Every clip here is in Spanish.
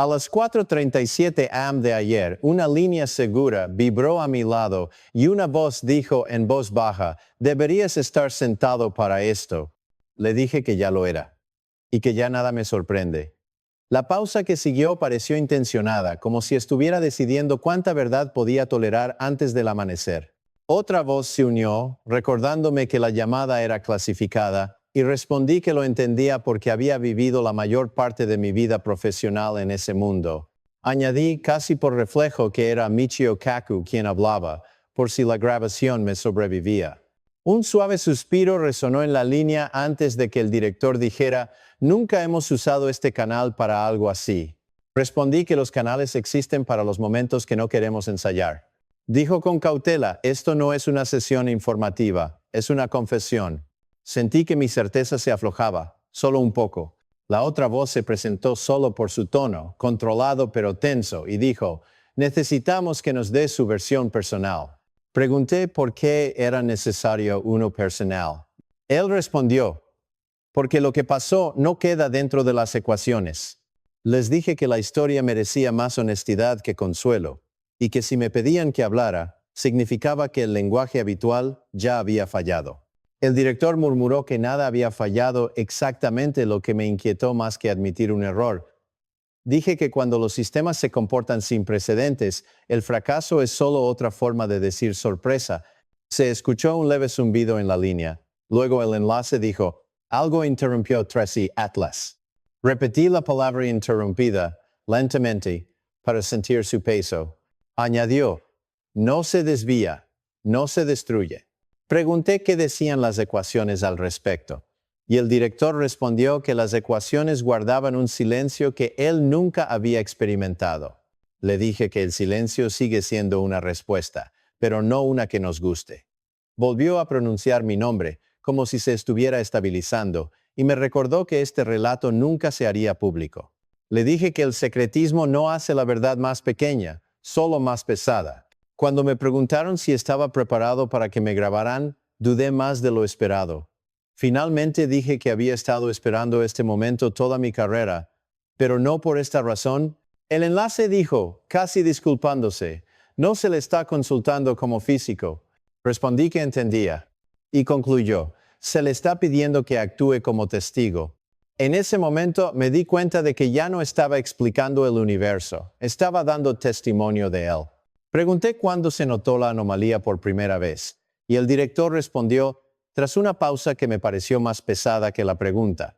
A las 4:37 am de ayer, una línea segura vibró a mi lado y una voz dijo en voz baja, «Deberías estar sentado para esto». Le dije que ya lo era y que ya nada me sorprende. La pausa que siguió pareció intencionada, como si estuviera decidiendo cuánta verdad podía tolerar antes del amanecer. Otra voz se unió, recordándome que la llamada era clasificada, y respondí que lo entendía porque había vivido la mayor parte de mi vida profesional en ese mundo. Añadí casi por reflejo que era Michio Kaku quien hablaba, por si la grabación me sobrevivía. Un suave suspiro resonó en la línea antes de que el director dijera, «Nunca hemos usado este canal para algo así». Respondí que los canales existen para los momentos que no queremos ensayar. Dijo con cautela, «Esto no es una sesión informativa, es una confesión». Sentí que mi certeza se aflojaba, solo un poco. La otra voz se presentó solo por su tono, controlado pero tenso, y dijo, «Necesitamos que nos dé su versión personal». Pregunté por qué era necesario uno personal. Él respondió, «Porque lo que pasó no queda dentro de las ecuaciones». Les dije que la historia merecía más honestidad que consuelo, y que si me pedían que hablara, significaba que el lenguaje habitual ya había fallado. El director murmuró que nada había fallado, exactamente lo que me inquietó más que admitir un error. Dije que cuando los sistemas se comportan sin precedentes, el fracaso es solo otra forma de decir sorpresa. Se escuchó un leve zumbido en la línea. Luego el enlace dijo, «Algo interrumpió Tracy Atlas». Repetí la palabra interrumpida, lentamente, para sentir su peso. Añadió, «No se desvía, no se destruye». Pregunté qué decían las ecuaciones al respecto. Y el director respondió que las ecuaciones guardaban un silencio que él nunca había experimentado. Le dije que el silencio sigue siendo una respuesta, pero no una que nos guste. Volvió a pronunciar mi nombre, como si se estuviera estabilizando, y me recordó que este relato nunca se haría público. Le dije que el secretismo no hace la verdad más pequeña, solo más pesada. Cuando me preguntaron si estaba preparado para que me grabaran, dudé más de lo esperado. Finalmente dije que había estado esperando este momento toda mi carrera, pero no por esta razón. El enlace dijo, casi disculpándose, «No se le está consultando como físico». Respondí que entendía. Y concluyó, «Se le está pidiendo que actúe como testigo». En ese momento me di cuenta de que ya no estaba explicando el universo, estaba dando testimonio de él. Pregunté cuándo se notó la anomalía por primera vez, y el director respondió, tras una pausa que me pareció más pesada que la pregunta.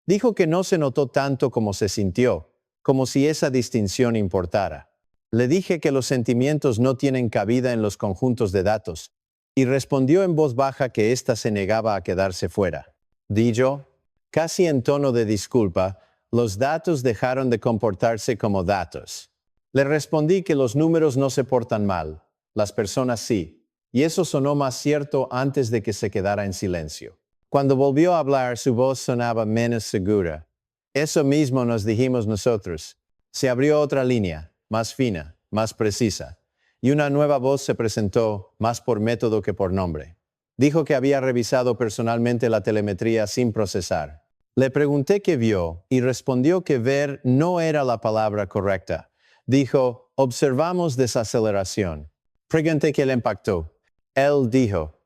Dijo que no se notó tanto como se sintió, como si esa distinción importara. Le dije que los sentimientos no tienen cabida en los conjuntos de datos, y respondió en voz baja que ésta se negaba a quedarse fuera. Di yo, casi en tono de disculpa, los datos dejaron de comportarse como datos. Le respondí que los números no se portan mal, las personas sí. Y eso sonó más cierto antes de que se quedara en silencio. Cuando volvió a hablar, su voz sonaba menos segura. Eso mismo nos dijimos nosotros. Se abrió otra línea, más fina, más precisa. Y una nueva voz se presentó, más por método que por nombre. Dijo que había revisado personalmente la telemetría sin procesar. Le pregunté qué vio, y respondió que ver no era la palabra correcta. Dijo, observamos desaceleración. Pregunté qué le impactó. Él dijo,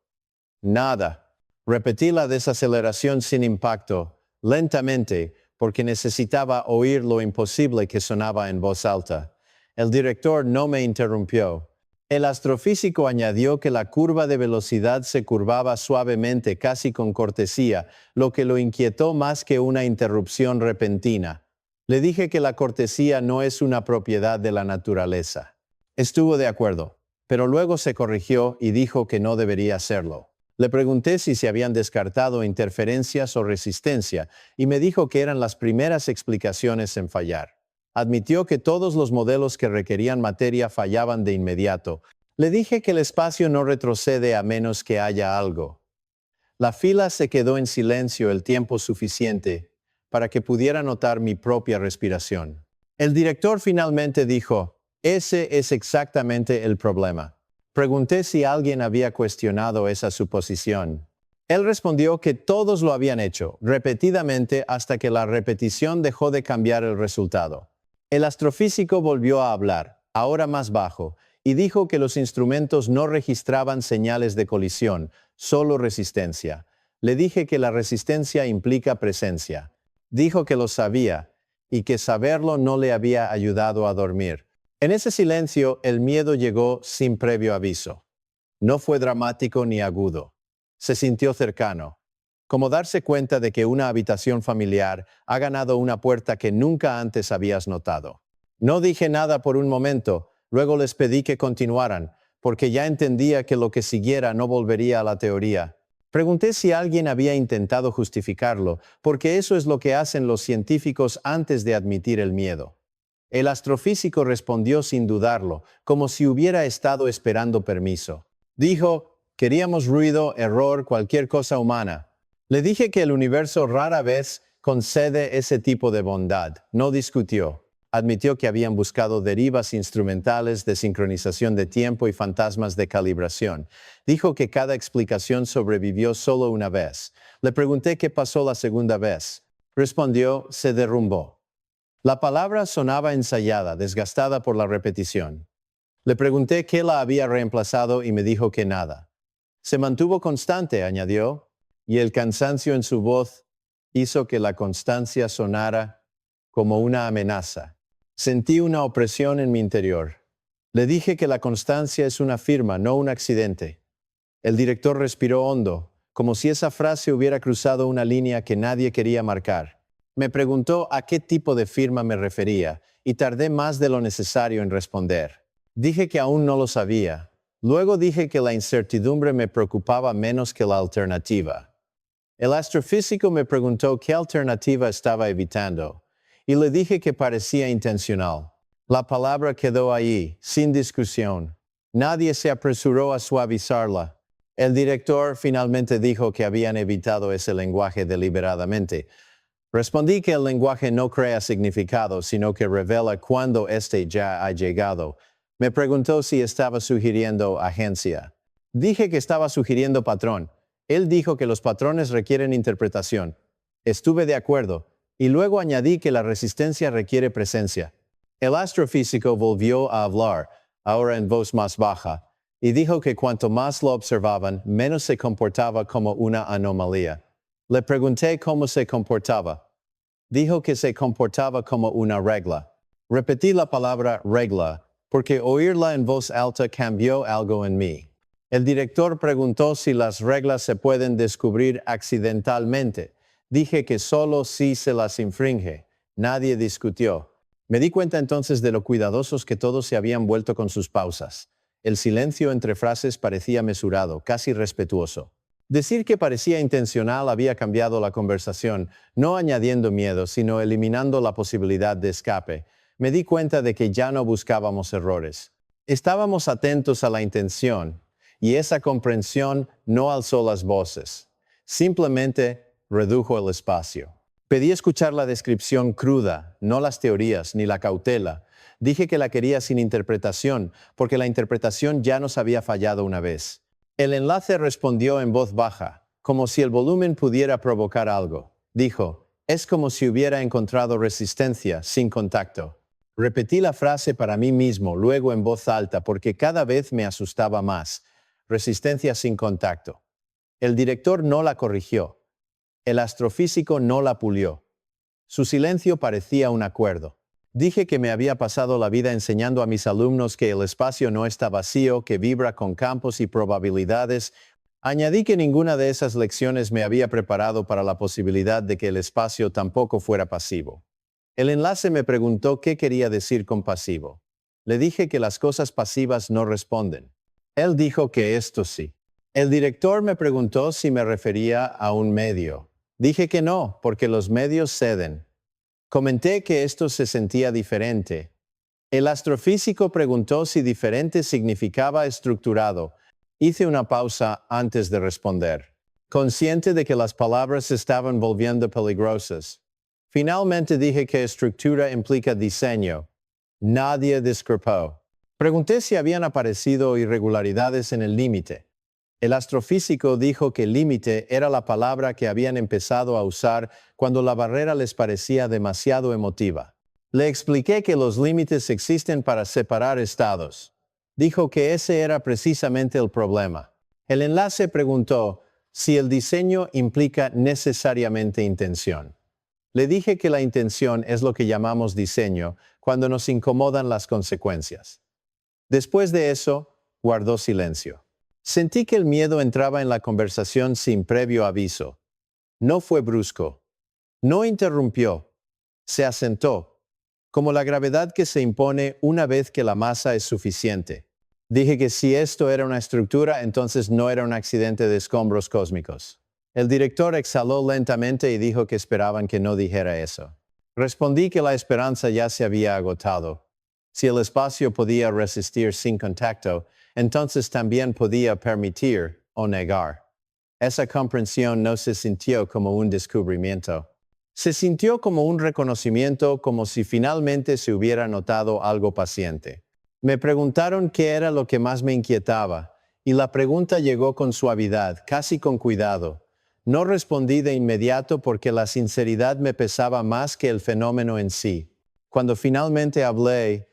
nada. Repetí la desaceleración sin impacto, lentamente, porque necesitaba oír lo imposible que sonaba en voz alta. El director no me interrumpió. El astrofísico añadió que la curva de velocidad se curvaba suavemente, casi con cortesía, lo que lo inquietó más que una interrupción repentina. Le dije que la cortesía no es una propiedad de la naturaleza. Estuvo de acuerdo. Pero luego se corrigió y dijo que no debería hacerlo. Le pregunté si se habían descartado interferencias o resistencia, y me dijo que eran las primeras explicaciones en fallar. Admitió que todos los modelos que requerían materia fallaban de inmediato. Le dije que el espacio no retrocede a menos que haya algo. La fila se quedó en silencio el tiempo suficiente para que pudiera notar mi propia respiración. El director finalmente dijo, ese es exactamente el problema. Pregunté si alguien había cuestionado esa suposición. Él respondió que todos lo habían hecho, repetidamente hasta que la repetición dejó de cambiar el resultado. El astrofísico volvió a hablar, ahora más bajo, y dijo que los instrumentos no registraban señales de colisión, solo resistencia. Le dije que la resistencia implica presencia. Dijo que lo sabía, y que saberlo no le había ayudado a dormir. En ese silencio, el miedo llegó sin previo aviso. No fue dramático ni agudo. Se sintió cercano, como darse cuenta de que una habitación familiar ha ganado una puerta que nunca antes habías notado. No dije nada por un momento, luego les pedí que continuaran, porque ya entendía que lo que siguiera no volvería a la teoría. Pregunté si alguien había intentado justificarlo, porque eso es lo que hacen los científicos antes de admitir el miedo. El astrofísico respondió sin dudarlo, como si hubiera estado esperando permiso. Dijo, queríamos ruido, error, cualquier cosa humana. Le dije que el universo rara vez concede ese tipo de bondad. No discutió. Admitió que habían buscado derivas instrumentales de sincronización de tiempo y fantasmas de calibración. Dijo que cada explicación sobrevivió solo una vez. Le pregunté qué pasó la segunda vez. Respondió, se derrumbó. La palabra sonaba ensayada, desgastada por la repetición. Le pregunté qué la había reemplazado y me dijo que nada. Se mantuvo constante, añadió, y el cansancio en su voz hizo que la constancia sonara como una amenaza. Sentí una opresión en mi interior. Le dije que la constancia es una firma, no un accidente. El director respiró hondo, como si esa frase hubiera cruzado una línea que nadie quería marcar. Me preguntó a qué tipo de firma me refería, y tardé más de lo necesario en responder. Dije que aún no lo sabía. Luego dije que la incertidumbre me preocupaba menos que la alternativa. El astrofísico me preguntó qué alternativa estaba evitando, y le dije que parecía intencional. La palabra quedó allí, sin discusión. Nadie se apresuró a suavizarla. El director finalmente dijo que habían evitado ese lenguaje deliberadamente. Respondí que el lenguaje no crea significado, sino que revela cuándo éste ya ha llegado. Me preguntó si estaba sugiriendo agencia. Dije que estaba sugiriendo patrón. Él dijo que los patrones requieren interpretación. Estuve de acuerdo, y luego añadí que la resistencia requiere presencia. El astrofísico volvió a hablar, ahora en voz más baja, y dijo que cuanto más lo observaban, menos se comportaba como una anomalía. Le pregunté cómo se comportaba. Dijo que se comportaba como una regla. Repetí la palabra regla, porque oírla en voz alta cambió algo en mí. El director preguntó si las reglas se pueden descubrir accidentalmente. Dije que solo si se las infringe. Nadie discutió. Me di cuenta entonces de lo cuidadosos que todos se habían vuelto con sus pausas. El silencio entre frases parecía mesurado, casi respetuoso. Decir que parecía intencional había cambiado la conversación, no añadiendo miedo, sino eliminando la posibilidad de escape. Me di cuenta de que ya no buscábamos errores. Estábamos atentos a la intención, y esa comprensión no alzó las voces. Simplemente redujo el espacio. Pedí escuchar la descripción cruda, no las teorías ni la cautela. Dije que la quería sin interpretación, porque la interpretación ya nos había fallado una vez. El enlace respondió en voz baja, como si el volumen pudiera provocar algo. Dijo, es como si hubiera encontrado resistencia sin contacto. Repetí la frase para mí mismo, luego en voz alta, porque cada vez me asustaba más. Resistencia sin contacto. El director no la corrigió. El astrofísico no la pulió. Su silencio parecía un acuerdo. Dije que me había pasado la vida enseñando a mis alumnos que el espacio no está vacío, que vibra con campos y probabilidades. Añadí que ninguna de esas lecciones me había preparado para la posibilidad de que el espacio tampoco fuera pasivo. El enlace me preguntó qué quería decir con pasivo. Le dije que las cosas pasivas no responden. Él dijo que esto sí. El director me preguntó si me refería a un medio. Dije que no, porque los medios ceden. Comenté que esto se sentía diferente. El astrofísico preguntó si diferente significaba estructurado. Hice una pausa antes de responder, consciente de que las palabras se estaban volviendo peligrosas. Finalmente dije que estructura implica diseño. Nadie discrepó. Pregunté si habían aparecido irregularidades en el límite. El astrofísico dijo que límite era la palabra que habían empezado a usar cuando la barrera les parecía demasiado emotiva. Le expliqué que los límites existen para separar estados. Dijo que ese era precisamente el problema. El enlace preguntó si el diseño implica necesariamente intención. Le dije que la intención es lo que llamamos diseño cuando nos incomodan las consecuencias. Después de eso, guardó silencio. Sentí que el miedo entraba en la conversación sin previo aviso. No fue brusco. No interrumpió. Se asentó, como la gravedad que se impone una vez que la masa es suficiente. Dije que si esto era una estructura, entonces no era un accidente de escombros cósmicos. El director exhaló lentamente y dijo que esperaban que no dijera eso. Respondí que la esperanza ya se había agotado. Si el espacio podía resistir sin contacto, entonces también podía permitir o negar. Esa comprensión no se sintió como un descubrimiento. Se sintió como un reconocimiento, como si finalmente se hubiera notado algo paciente. Me preguntaron qué era lo que más me inquietaba, y la pregunta llegó con suavidad, casi con cuidado. No respondí de inmediato porque la sinceridad me pesaba más que el fenómeno en sí. Cuando finalmente hablé,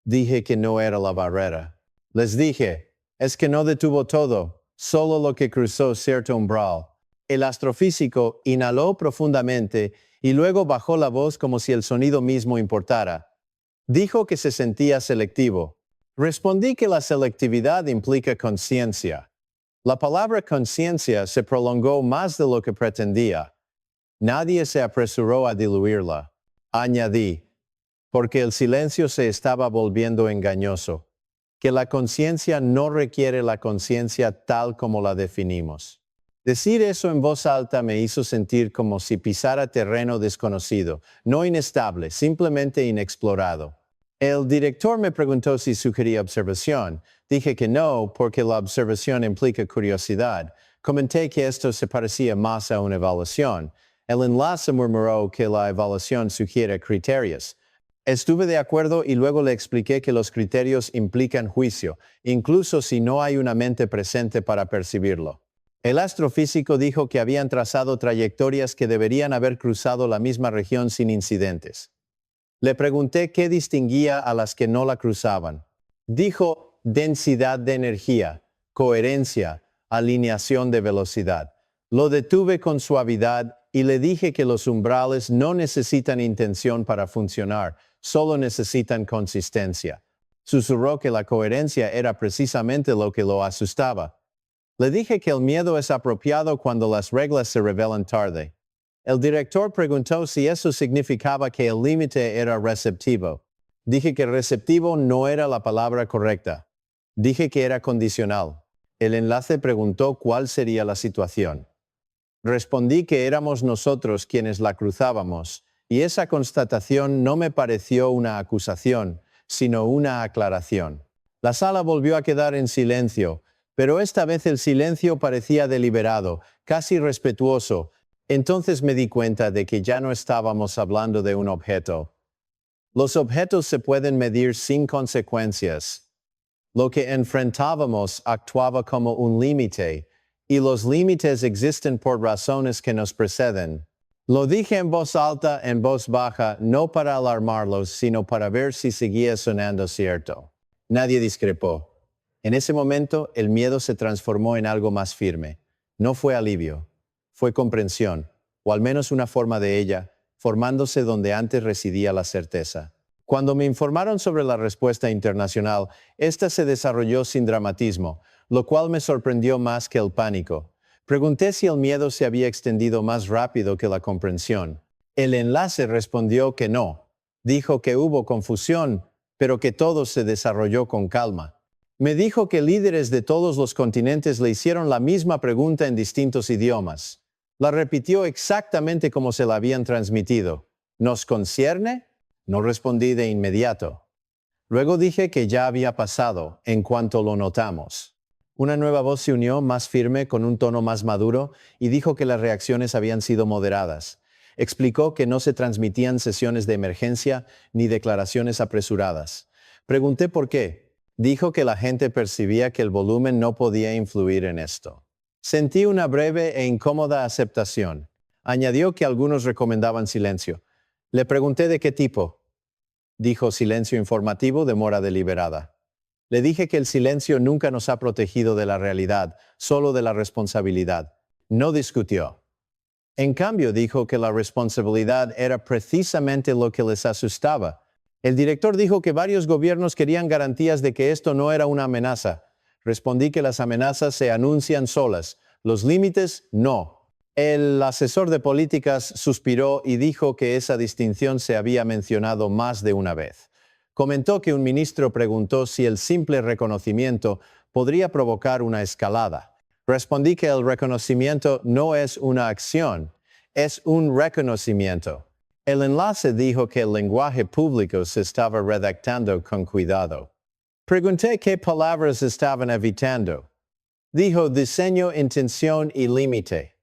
dije que no era la barrera. Les dije, es que no detuvo todo, solo lo que cruzó cierto umbral. El astrofísico inhaló profundamente y luego bajó la voz como si el sonido mismo importara. Dijo que se sentía selectivo. Respondí que la selectividad implica conciencia. La palabra conciencia se prolongó más de lo que pretendía. Nadie se apresuró a diluirla. Añadí, porque el silencio se estaba volviendo engañoso, que la conciencia no requiere la conciencia tal como la definimos. Decir eso en voz alta me hizo sentir como si pisara terreno desconocido, no inestable, simplemente inexplorado. El director me preguntó si sugería observación. Dije que no, porque la observación implica curiosidad. Comenté que esto se parecía más a una evaluación. El enlace murmuró que la evaluación sugiere criterios. Estuve de acuerdo y luego le expliqué que los criterios implican juicio, incluso si no hay una mente presente para percibirlo. El astrofísico dijo que habían trazado trayectorias que deberían haber cruzado la misma región sin incidentes. Le pregunté qué distinguía a las que no la cruzaban. Dijo densidad de energía, coherencia, alineación de velocidad. Lo detuve con suavidad y le dije que los umbrales no necesitan intención para funcionar, solo necesitan consistencia. Susurró que la coherencia era precisamente lo que lo asustaba. Le dije que el miedo es apropiado cuando las reglas se revelan tarde. El director preguntó si eso significaba que el límite era receptivo. Dije que receptivo no era la palabra correcta. Dije que era condicional. El enlace preguntó cuál sería la situación. Respondí que éramos nosotros quienes la cruzábamos, y esa constatación no me pareció una acusación, sino una aclaración. La sala volvió a quedar en silencio, pero esta vez el silencio parecía deliberado, casi respetuoso. Entonces me di cuenta de que ya no estábamos hablando de un objeto. Los objetos se pueden medir sin consecuencias. Lo que enfrentábamos actuaba como un límite, y los límites existen por razones que nos preceden. Lo dije en voz alta, en voz baja, no para alarmarlos, sino para ver si seguía sonando cierto. Nadie discrepó. En ese momento, el miedo se transformó en algo más firme. No fue alivio, fue comprensión, o al menos una forma de ella, formándose donde antes residía la certeza. Cuando me informaron sobre la respuesta internacional, esta se desarrolló sin dramatismo, lo cual me sorprendió más que el pánico. Pregunté si el miedo se había extendido más rápido que la comprensión. El enlace respondió que no. Dijo que hubo confusión, pero que todo se desarrolló con calma. Me dijo que líderes de todos los continentes le hicieron la misma pregunta en distintos idiomas. La repitió exactamente como se la habían transmitido. ¿Nos concierne? No respondí de inmediato. Luego dije que ya había pasado, en cuanto lo notamos. Una nueva voz se unió, más firme, con un tono más maduro, y dijo que las reacciones habían sido moderadas. Explicó que no se transmitían sesiones de emergencia ni declaraciones apresuradas. Pregunté por qué. Dijo que la gente percibía que el volumen no podía influir en esto. Sentí una breve e incómoda aceptación. Añadió que algunos recomendaban silencio. Le pregunté de qué tipo. Dijo silencio informativo, demora deliberada. Le dije que el silencio nunca nos ha protegido de la realidad, solo de la responsabilidad. No discutió. En cambio, dijo que la responsabilidad era precisamente lo que les asustaba. El director dijo que varios gobiernos querían garantías de que esto no era una amenaza. Respondí que las amenazas se anuncian solas, los límites no. El asesor de políticas suspiró y dijo que esa distinción se había mencionado más de una vez. Comentó que un ministro preguntó si el simple reconocimiento podría provocar una escalada. Respondí que el reconocimiento no es una acción, es un reconocimiento. El enlace dijo que el lenguaje público se estaba redactando con cuidado. Pregunté qué palabras estaban evitando. Dijo diseño, intención y límite.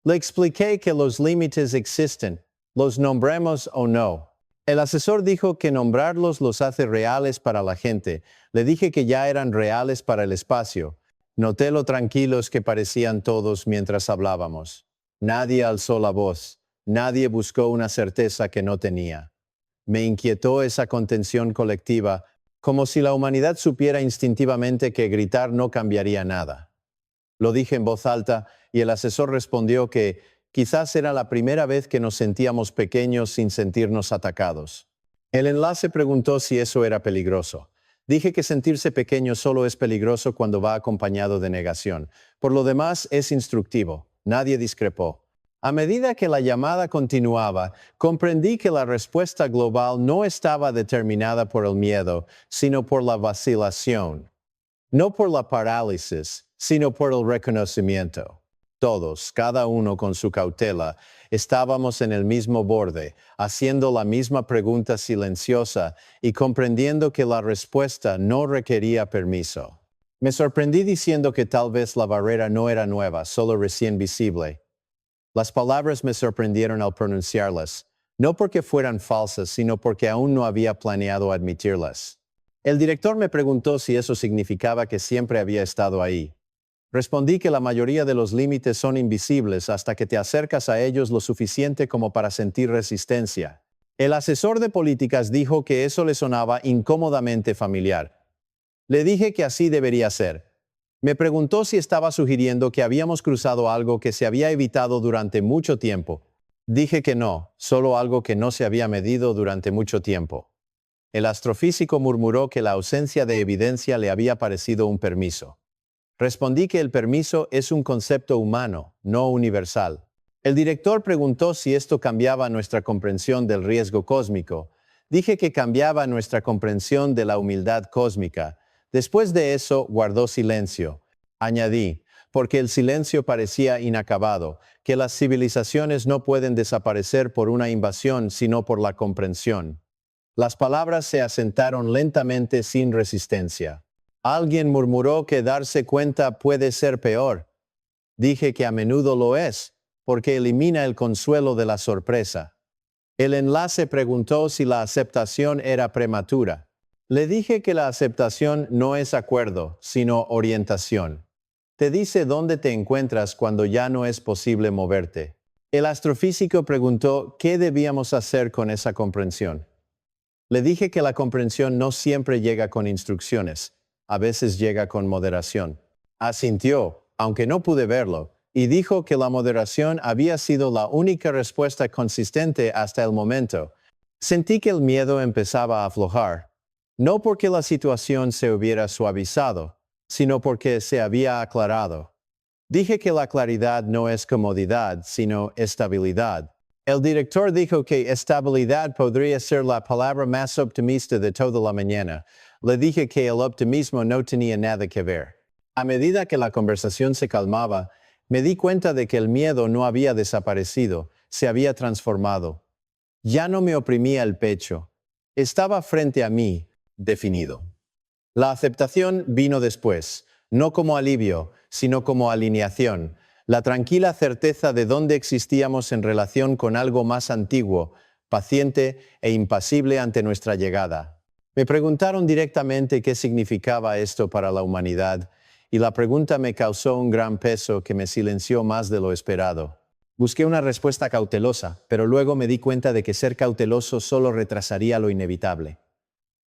Le expliqué que los límites existen, los nombremos o no. El asesor dijo que nombrarlos los hace reales para la gente. Le dije que ya eran reales para el espacio. Noté lo tranquilos que parecían todos mientras hablábamos. Nadie alzó la voz. Nadie buscó una certeza que no tenía. Me inquietó esa contención colectiva, como si la humanidad supiera instintivamente que gritar no cambiaría nada. Lo dije en voz alta y el asesor respondió que quizás era la primera vez que nos sentíamos pequeños sin sentirnos atacados. El enlace preguntó si eso era peligroso. Dije que sentirse pequeño solo es peligroso cuando va acompañado de negación. Por lo demás, es instructivo. Nadie discrepó. A medida que la llamada continuaba, comprendí que la respuesta global no estaba determinada por el miedo, sino por la vacilación. No por la parálisis, sino por el reconocimiento. Todos, cada uno con su cautela, estábamos en el mismo borde, haciendo la misma pregunta silenciosa y comprendiendo que la respuesta no requería permiso. Me sorprendí diciendo que tal vez la barrera no era nueva, solo recién visible. Las palabras me sorprendieron al pronunciarlas, no porque fueran falsas, sino porque aún no había planeado admitirlas. El director me preguntó si eso significaba que siempre había estado ahí. Respondí que la mayoría de los límites son invisibles hasta que te acercas a ellos lo suficiente como para sentir resistencia. El asesor de políticas dijo que eso le sonaba incómodamente familiar. Le dije que así debería ser. Me preguntó si estaba sugiriendo que habíamos cruzado algo que se había evitado durante mucho tiempo. Dije que no, solo algo que no se había medido durante mucho tiempo. El astrofísico murmuró que la ausencia de evidencia le había parecido un permiso. Respondí que el permiso es un concepto humano, no universal. El director preguntó si esto cambiaba nuestra comprensión del riesgo cósmico. Dije que cambiaba nuestra comprensión de la humildad cósmica. Después de eso, guardó silencio. Añadí, porque el silencio parecía inacabado, que las civilizaciones no pueden desaparecer por una invasión, sino por la comprensión. Las palabras se asentaron lentamente sin resistencia. Alguien murmuró que darse cuenta puede ser peor. Dije que a menudo lo es, porque elimina el consuelo de la sorpresa. El enlace preguntó si la aceptación era prematura. Le dije que la aceptación no es acuerdo, sino orientación. Te dice dónde te encuentras cuando ya no es posible moverte. El astrofísico preguntó qué debíamos hacer con esa comprensión. Le dije que la comprensión no siempre llega con instrucciones. A veces llega con moderación. Asintió, aunque no pude verlo, y dijo que la moderación había sido la única respuesta consistente hasta el momento. Sentí que el miedo empezaba a aflojar, no porque la situación se hubiera suavizado, sino porque se había aclarado. Dije que la claridad no es comodidad, sino estabilidad. El director dijo que estabilidad podría ser la palabra más optimista de toda la mañana. Le dije que el optimismo no tenía nada que ver. A medida que la conversación se calmaba, me di cuenta de que el miedo no había desaparecido, se había transformado. Ya no me oprimía el pecho. Estaba frente a mí, definido. La aceptación vino después, no como alivio, sino como alineación, la tranquila certeza de dónde existíamos en relación con algo más antiguo, paciente e impasible ante nuestra llegada. Me preguntaron directamente qué significaba esto para la humanidad, y la pregunta me causó un gran peso que me silenció más de lo esperado. Busqué una respuesta cautelosa, pero luego me di cuenta de que ser cauteloso solo retrasaría lo inevitable.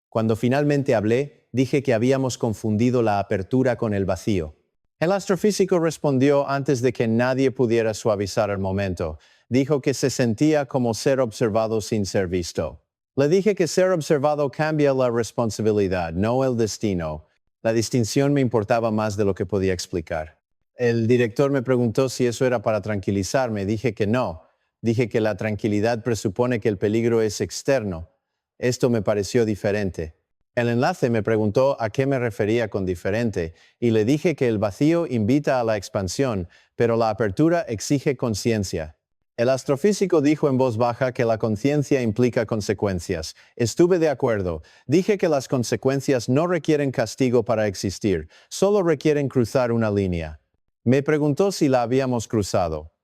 Cuando finalmente hablé, dije que habíamos confundido la apertura con el vacío. El astrofísico respondió antes de que nadie pudiera suavizar el momento. Dijo que se sentía como ser observado sin ser visto. Le dije que ser observado cambia la responsabilidad, no el destino. La distinción me importaba más de lo que podía explicar. El director me preguntó si eso era para tranquilizarme. Dije que no. Dije que la tranquilidad presupone que el peligro es externo. Esto me pareció diferente. El enlace me preguntó a qué me refería con diferente, y le dije que el vacío invita a la expansión, pero la apertura exige conciencia. El astrofísico dijo en voz baja que la conciencia implica consecuencias. Estuve de acuerdo. Dije que las consecuencias no requieren castigo para existir, solo requieren cruzar una línea. Me preguntó si la habíamos cruzado.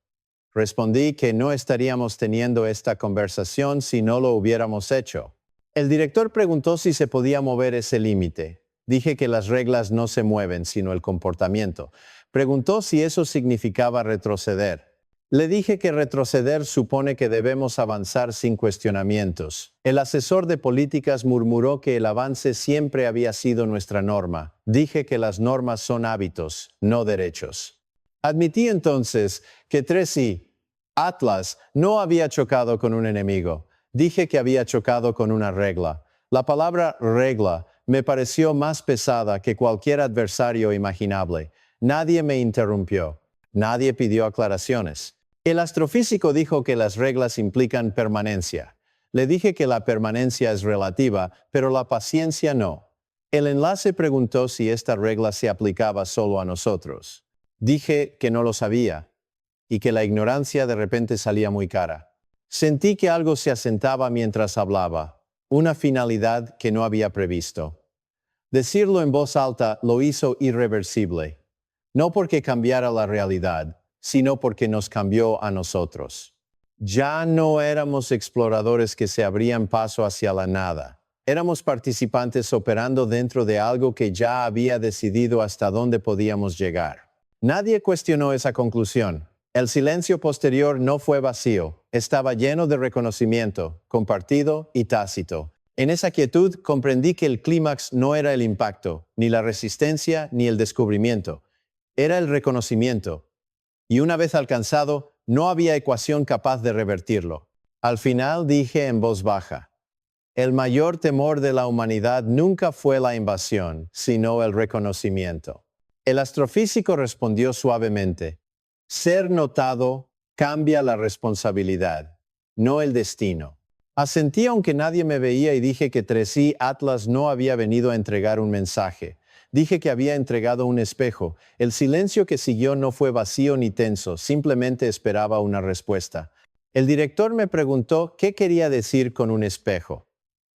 Respondí que no estaríamos teniendo esta conversación si no lo hubiéramos hecho. El director preguntó si se podía mover ese límite. Dije que las reglas no se mueven, sino el comportamiento. Preguntó si eso significaba retroceder. Le dije que retroceder supone que debemos avanzar sin cuestionamientos. El asesor de políticas murmuró que el avance siempre había sido nuestra norma. Dije que las normas son hábitos, no derechos. Admití entonces que Tracy, Atlas, no había chocado con un enemigo. Dije que había chocado con una regla. La palabra regla me pareció más pesada que cualquier adversario imaginable. Nadie me interrumpió. Nadie pidió aclaraciones. El astrofísico dijo que las reglas implican permanencia. Le dije que la permanencia es relativa, pero la paciencia no. El enlace preguntó si esta regla se aplicaba solo a nosotros. Dije que no lo sabía y que la ignorancia de repente salía muy cara. Sentí que algo se asentaba mientras hablaba, una finalidad que no había previsto. Decirlo en voz alta lo hizo irreversible, no porque cambiara la realidad, sino porque nos cambió a nosotros. Ya no éramos exploradores que se abrían paso hacia la nada. Éramos participantes operando dentro de algo que ya había decidido hasta dónde podíamos llegar. Nadie cuestionó esa conclusión. El silencio posterior no fue vacío, estaba lleno de reconocimiento, compartido y tácito. En esa quietud comprendí que el clímax no era el impacto, ni la resistencia, ni el descubrimiento. Era el reconocimiento. Y una vez alcanzado, no había ecuación capaz de revertirlo. Al final dije en voz baja: el mayor temor de la humanidad nunca fue la invasión, sino el reconocimiento. El astrofísico respondió suavemente: ser notado cambia la responsabilidad, no el destino. Asentí aunque nadie me veía y dije que Tracy Atlas no había venido a entregar un mensaje. Dije que había entregado un espejo. El silencio que siguió no fue vacío ni tenso, simplemente esperaba una respuesta. El director me preguntó qué quería decir con un espejo.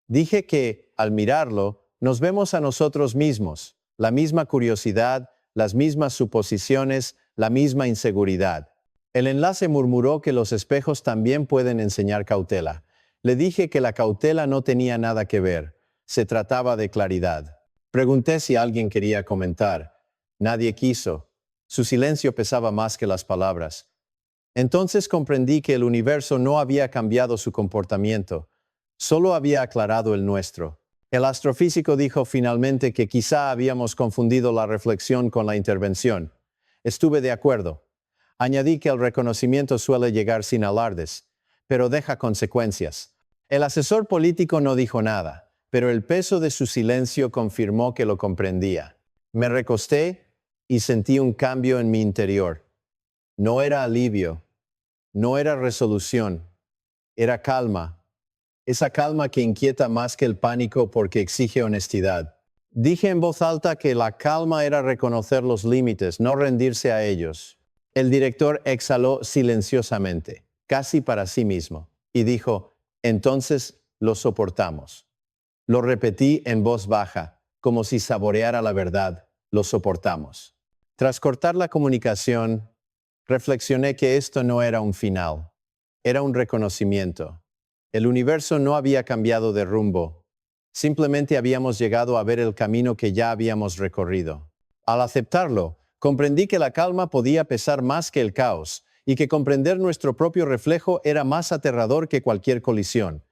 Dije que, al mirarlo, nos vemos a nosotros mismos, la misma curiosidad, las mismas suposiciones, la misma inseguridad. El enlace murmuró que los espejos también pueden enseñar cautela. Le dije que la cautela no tenía nada que ver. Se trataba de claridad. Pregunté si alguien quería comentar. Nadie quiso. Su silencio pesaba más que las palabras. Entonces comprendí que el universo no había cambiado su comportamiento, solo había aclarado el nuestro. El astrofísico dijo finalmente que quizá habíamos confundido la reflexión con la intervención. Estuve de acuerdo. Añadí que el reconocimiento suele llegar sin alardes, pero deja consecuencias. El asesor político no dijo nada, pero el peso de su silencio confirmó que lo comprendía. Me recosté y sentí un cambio en mi interior. No era alivio, no era resolución, era calma. Esa calma que inquieta más que el pánico porque exige honestidad. Dije en voz alta que la calma era reconocer los límites, no rendirse a ellos. El director exhaló silenciosamente, casi para sí mismo, y dijo: entonces lo soportamos. Lo repetí en voz baja, como si saboreara la verdad: lo soportamos. Tras cortar la comunicación, reflexioné que esto no era un final, era un reconocimiento. El universo no había cambiado de rumbo, simplemente habíamos llegado a ver el camino que ya habíamos recorrido. Al aceptarlo, comprendí que la calma podía pesar más que el caos, y que comprender nuestro propio reflejo era más aterrador que cualquier colisión.